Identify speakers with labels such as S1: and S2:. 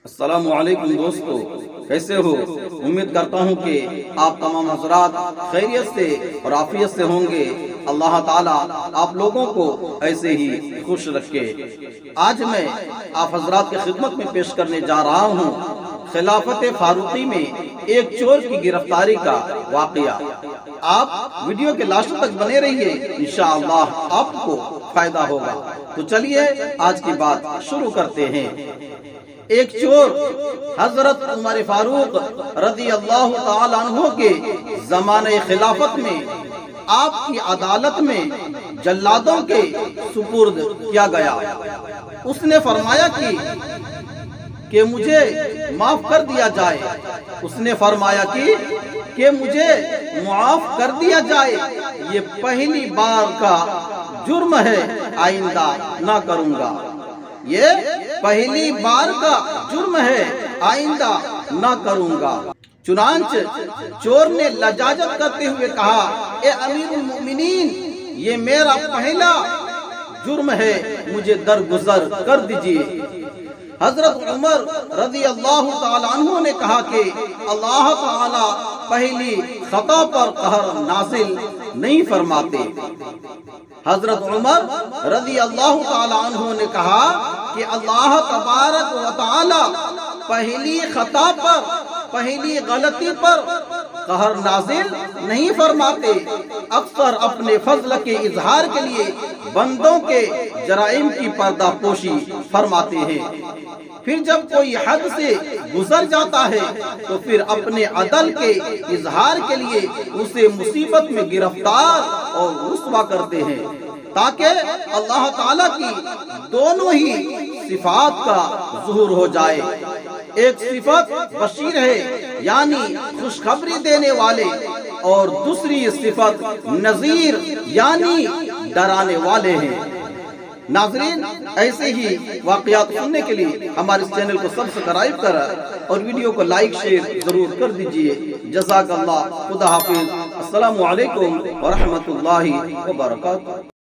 S1: السلام علیکم دوستو، کیسے ہو؟ امید کرتا ہوں کہ آپ تمام حضرات خیریت سے اور عافیت سے ہوں گے۔ اللہ تعالیٰ آپ لوگوں کو ایسے ہی خوش رکھے۔ آج میں آپ حضرات کی خدمت میں پیش کرنے جا رہا ہوں خلافت فاروقی میں ایک چور کی گرفتاری کا واقعہ۔ آپ ویڈیو کے لاسٹ تک بنے رہیے، انشاءاللہ آپ کو فائدہ ہوگا۔ تو چلیے آج کی بات شروع کرتے ہیں۔ ایک چور حضرت عمر فاروق رضی اللہ تعالی عنہ کے زمانہ خلافت میں آپ کی عدالت میں جلادوں کے سپرد کیا گیا۔ اس نے فرمایا کہ مجھے معاف کر دیا جائے۔ اس نے فرمایا کہ مجھے معاف کر دیا جائے، یہ پہلی بار کا جرم ہے، آئندہ نہ کروں گا۔ یہ پہلی بار کا جرم ہے، آئندہ نہ کروں گا۔ چنانچہ چور نے لجاجت کرتے ہوئے کہا، اے امیر المؤمنین، یہ میرا پہلا جرم ہے، مجھے درگزر کر دیجئے۔ حضرت عمر رضی اللہ تعالی عنہ نے کہا کہ اللہ تعالی پہلی خطا پر قہر نازل نہیں فرماتے۔ حضرت عمر رضی اللہ تعالی عنہ نے کہا کہ اللہ تبارک و تعالی پہلی خطا پر، پہلی غلطی پر قہر نازل نہیں فرماتے، اکثر اپنے فضل کے اظہار کے لیے بندوں کے جرائم کی پردہ پوشی فرماتے ہیں۔ پھر جب کوئی حد سے گزر جاتا ہے تو پھر اپنے عدل کے اظہار کے لیے اسے مصیبت میں گرفتار اور رسوا کرتے ہیں، تاکہ اللہ تعالیٰ کی دونوں ہی صفات کا ظہور ہو جائے۔ ایک صفت بشیر ہے، یعنی خوشخبری دینے والے، اور دوسری صفت نذیر یعنی ڈرانے والے ہیں۔ ناظرین، ایسے ہی واقعات سننے کے لیے ہمارے اس چینل کو سبسکرائب کریں اور ویڈیو کو لائک شیئر ضرور کر دیجئے۔ جزاک اللہ، خدا حافظ، السلام علیکم ورحمۃ اللہ وبرکاتہ۔